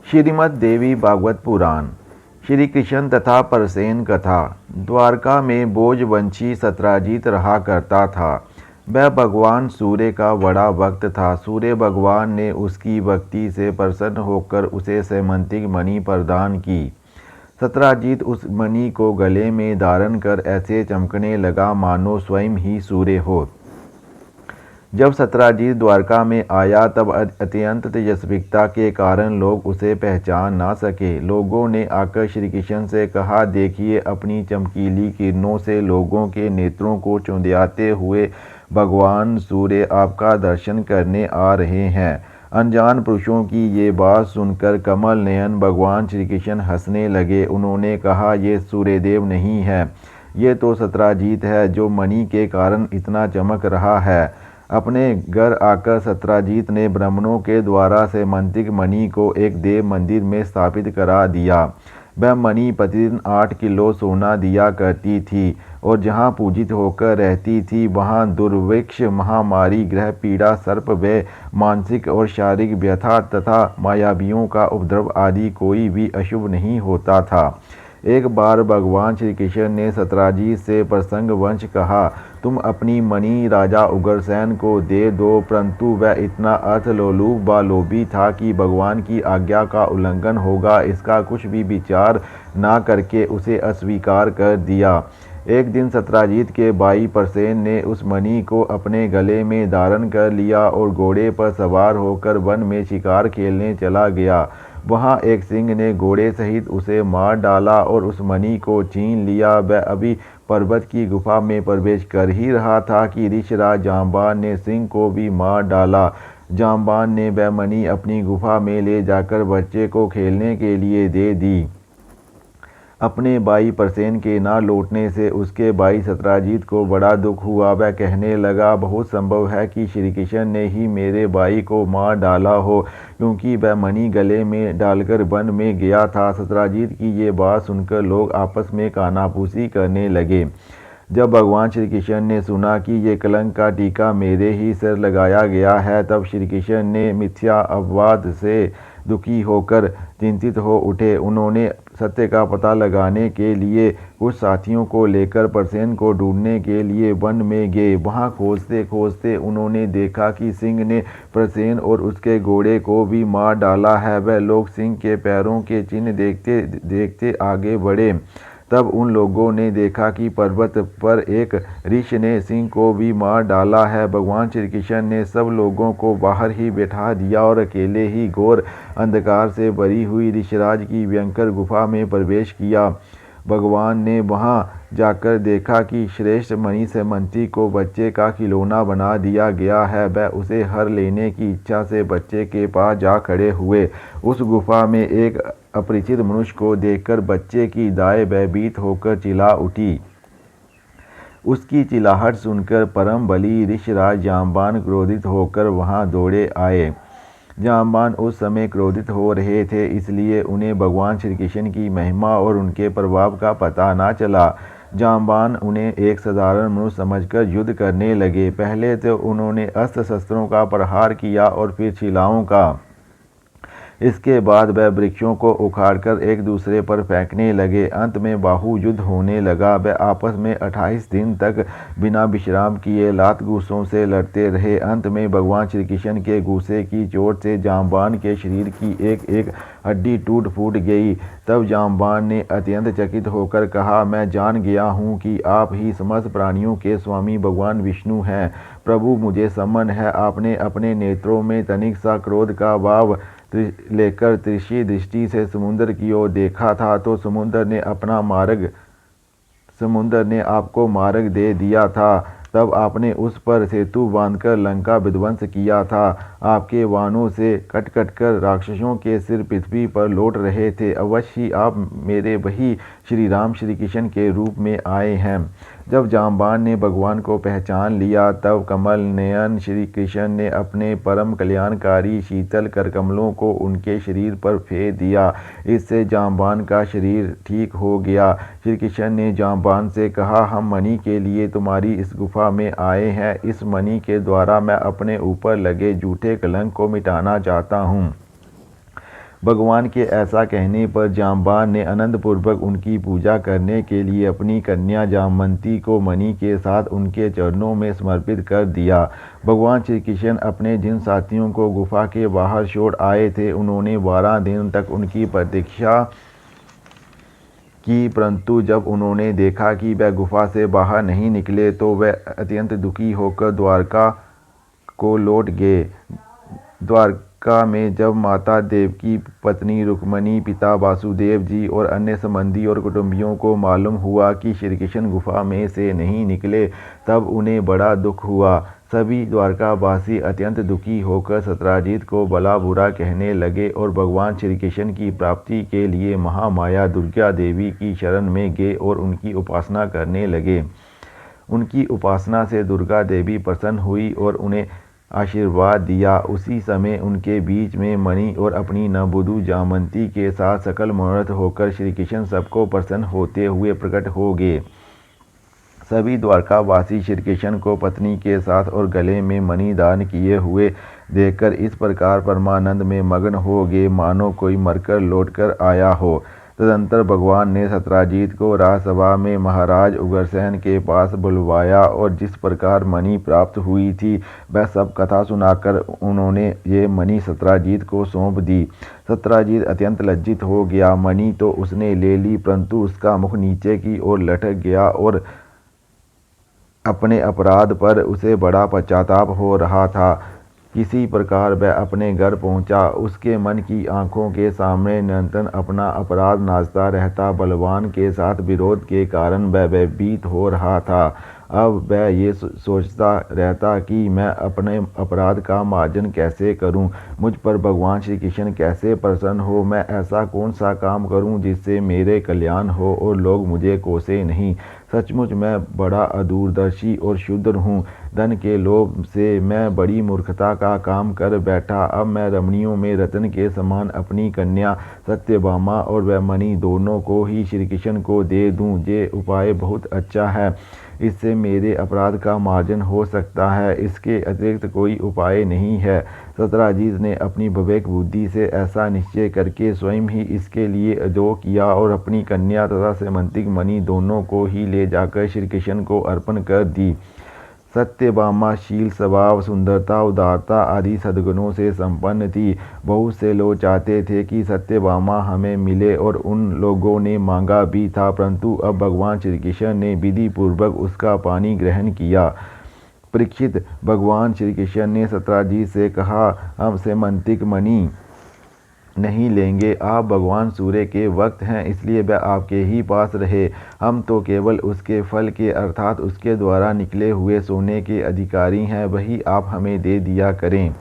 श्रीमद् देवी भागवत पुराण। श्री कृष्ण तथा परसेन कथा। द्वारका में बोझवंशी सत्राजित रहा करता था। वह भगवान सूर्य का बड़ा भक्त था। सूर्य भगवान ने उसकी भक्ति से प्रसन्न होकर उसे सैमंतिक मणि प्रदान की। सत्राजित उस मणि को गले में धारण कर ऐसे चमकने लगा मानो स्वयं ही सूर्य हो। जब सत्राजित द्वारका में आया तब अत्यंत तेजस्विता के कारण लोग उसे पहचान ना सके। लोगों ने आकर श्री कृष्ण से कहा, देखिए, अपनी चमकीली किरणों से लोगों के नेत्रों को चौंधियाते हुए भगवान सूर्य आपका दर्शन करने आ रहे हैं। अनजान पुरुषों की ये बात सुनकर कमल नयन भगवान श्री कृष्ण हंसने लगे। उन्होंने कहा, ये सूर्यदेव नहीं है, ये तो सत्राजित है जो मणि के कारण इतना चमक रहा है। अपने घर आकर सत्राजित ने ब्राह्मणों के द्वारा सैमंतिक मणि को एक देव मंदिर में स्थापित करा दिया। वह मणि प्रतिदिन 8 किलो सोना दिया करती थी और जहाँ पूजित होकर रहती थी वहाँ दुर्भिक्ष, महामारी, ग्रह पीड़ा, सर्प भय, मानसिक और शारीरिक व्यथा तथा मायावियों का उपद्रव आदि कोई भी अशुभ नहीं होता था। एक बार भगवान श्री कृष्ण ने सत्राजित से प्रसंगवश कहा, तुम अपनी मणि राजा उग्रसेन को दे दो। परंतु वह इतना अर्थलोलुप व लोभी था कि भगवान की आज्ञा का उल्लंघन होगा इसका कुछ भी विचार न करके उसे अस्वीकार कर दिया। एक दिन सत्राजित के भाई परसेन ने उस मणि को अपने गले में धारण कर लिया और घोड़े पर सवार होकर वन में शिकार खेलने चला गया। वहाँ एक सिंह ने घोड़े सहित उसे मार डाला और उस मणि को छीन लिया। वह अभी पर्वत की गुफा में प्रवेश कर ही रहा था कि ऋषराज जांबान ने सिंह को भी मार डाला। जांबान ने वह मणि अपनी गुफा में ले जाकर बच्चे को खेलने के लिए दे दी। अपने भाई परसेन के ना लौटने से उसके भाई सत्राजित को बड़ा दुख हुआ। वह कहने लगा, बहुत संभव है कि श्री कृष्ण ने ही मेरे भाई को मार डाला हो, क्योंकि वह मणि गले में डालकर वन में गया था। सत्राजित की ये बात सुनकर लोग आपस में कानाफूसी करने लगे। जब भगवान श्री कृष्ण ने सुना कि ये कलंक का टीका मेरे ही सिर लगाया गया है, तब श्री कृष्ण ने मिथ्या अपवाद से दुखी होकर चिंतित हो उठे। उन्होंने सत्य का पता लगाने के लिए कुछ साथियों को लेकर परसेन को ढूंढने के लिए वन में गए। वहां खोजते खोजते उन्होंने देखा कि सिंह ने परसेन और उसके घोड़े को भी मार डाला है। वह लोग सिंह के पैरों के चिन्ह देखते देखते आगे बढ़े। तब उन लोगों ने देखा कि पर्वत पर एक ऋषि ने सिंह को भी मार डाला है। भगवान श्री कृष्ण ने सब लोगों को बाहर ही बैठा दिया और अकेले ही घोर अंधकार से भरी हुई ऋषिराज की भयंकर गुफा में प्रवेश किया। भगवान ने वहां जाकर देखा कि श्रेष्ठ मणि सैमंती को बच्चे का खिलौना बना दिया गया है। वह उसे हर लेने की इच्छा से बच्चे के पास जा खड़े हुए। उस गुफा में एक अपरिचित मनुष्य को देखकर बच्चे की दाएं भयभीत होकर चिल्ला उठी। उसकी चिल्लाहट सुनकर परम बली ऋषिराज जांबान क्रोधित होकर वहां दौड़े आए। जांबान उस समय क्रोधित हो रहे थे, इसलिए उन्हें भगवान श्री कृष्ण की महिमा और उनके प्रभाव का पता न चला। जांबान उन्हें एक साधारण मनुष्य समझकर युद्ध करने लगे। पहले तो उन्होंने अस्त्र शस्त्रों का प्रहार किया और फिर शिलाओं का। इसके बाद वह वृक्षों को उखाड़कर एक दूसरे पर फेंकने लगे। अंत में बाहु युद्ध होने लगा। वह आपस में 28 दिन तक बिना विश्राम किए लात घूंसों से लड़ते रहे। अंत में भगवान श्री कृष्ण के घूंसे की चोट से जांबान के शरीर की एक एक हड्डी टूट फूट गई। तब जांबान ने अत्यंत चकित होकर कहा, मैं जान गया हूँ कि आप ही समस्त प्राणियों के स्वामी भगवान विष्णु हैं। प्रभु, मुझे सम्मन है, आपने अपने नेत्रों में तनिक सा क्रोध का भाव लेकर तिरछी दृष्टि से समुद्र की ओर देखा था तो समुद्र ने आपको मार्ग दे दिया था। तब आपने उस पर सेतु बांधकर लंका विध्वंस किया था। आपके वाणों से कट कट कर राक्षसों के सिर पृथ्वी पर लौट रहे थे। अवश्य ही आप मेरे वही श्री राम श्री कृष्ण के रूप में आए हैं। जब जांबान ने भगवान को पहचान लिया तब कमल नयन श्री कृष्ण ने अपने परम कल्याणकारी शीतल करकमलों को उनके शरीर पर फेर दिया। इससे जांबान का शरीर ठीक हो गया। श्री कृष्ण ने जांबान से कहा, हम मणि के लिए तुम्हारी इस गुफा में आए हैं। इस मणि के द्वारा मैं अपने ऊपर लगे झूठे कलंक को मिटाना चाहता हूँ। भगवान के ऐसा कहने पर जाम्बान ने आनंदपूर्वक उनकी पूजा करने के लिए अपनी कन्या जामवंती को मणि के साथ उनके चरणों में समर्पित कर दिया। भगवान श्री कृष्ण अपने जिन साथियों को गुफा के बाहर छोड़ आए थे उन्होंने 12 दिन तक उनकी प्रतीक्षा की, परंतु जब उन्होंने देखा कि वह गुफा से बाहर नहीं निकले तो वह अत्यंत दुखी होकर द्वारका को लौट गए। द्वारका में जब माता देवकी, पत्नी रुक्मणी, पिता वासुदेव जी और अन्य संबंधी और कुटुंबियों को मालूम हुआ कि श्री कृष्ण गुफा में से नहीं निकले, तब उन्हें बड़ा दुख हुआ। सभी द्वारकावासी अत्यंत दुखी होकर सत्राजित को भला बुरा कहने लगे और भगवान श्री कृष्ण की प्राप्ति के लिए महामाया दुर्गा देवी की शरण में गए और उनकी उपासना करने लगे। उनकी उपासना से दुर्गा देवी प्रसन्न हुई और उन्हें आशीर्वाद दिया। उसी समय उनके बीच में मणि और अपनी नववधू जामवंती के साथ सकल मनोरथ होकर श्री कृष्ण सबको प्रसन्न होते हुए प्रकट हो गए। सभी द्वारकावासी श्री कृष्ण को पत्नी के साथ और गले में मणि दान किए हुए देखकर इस प्रकार परमानंद में मग्न हो गए मानो कोई मरकर लौटकर आया हो। तदंतर भगवान ने सत्राजित को राजसभा में महाराज उग्रसेन के पास बुलवाया और जिस प्रकार मणि प्राप्त हुई थी वह सब कथा सुनाकर उन्होंने ये मणि सत्राजित को सौंप दी। सत्राजित अत्यंत लज्जित हो गया। मणि तो उसने ले ली, परंतु उसका मुख नीचे की ओर लटक गया और अपने अपराध पर उसे बड़ा पश्चाताप हो रहा था। किसी प्रकार वह अपने घर पहुंचा। उसके मन की आंखों के सामने निरंतर अपना अपराध नाचता रहता। बलवान के साथ विरोध के कारण वह भयभीत हो रहा था। अब वह ये सोचता रहता कि मैं अपने अपराध का मार्जन कैसे करूं, मुझ पर भगवान श्री कृष्ण कैसे प्रसन्न हो, मैं ऐसा कौन सा काम करूं जिससे मेरे कल्याण हो और लोग मुझे कोसे नहीं। सचमुच मैं बड़ा अदूरदर्शी और क्षुद्र हूँ। धन के लोभ से मैं बड़ी मूर्खता का काम कर बैठा। अब मैं रमणियों में रत्न के समान अपनी कन्या सत्यभामा और वह मणि दोनों को ही श्री कृष्ण को दे दूं। ये उपाय बहुत अच्छा है, इससे मेरे अपराध का मार्जन हो सकता है। इसके अतिरिक्त कोई उपाय नहीं है। सत्राजित ने अपनी विवेक बुद्धि से ऐसा निश्चय करके स्वयं ही इसके लिए उद्योग किया और अपनी कन्या तथा सेमंतिक मणि दोनों को ही ले जाकर श्री कृष्ण को अर्पण कर दी। सत्यभामा शील, स्वभाव, सुंदरता, उदारता आदि सद्गुणों से संपन्न थी। बहुत से लोग चाहते थे कि सत्यभामा हमें मिले और उन लोगों ने मांगा भी था, परंतु अब भगवान श्री कृष्ण ने विधि पूर्वक उसका पानी ग्रहण किया। परीक्षित, भगवान श्री कृष्ण ने सत्राजित से कहा, हम सेमंतिक मणि नहीं लेंगे। आप भगवान सूर्य के भक्त हैं, इसलिए वह आपके ही पास रहे। हम तो केवल उसके फल के अर्थात उसके द्वारा निकले हुए सोने के अधिकारी हैं, वही आप हमें दे दिया करें।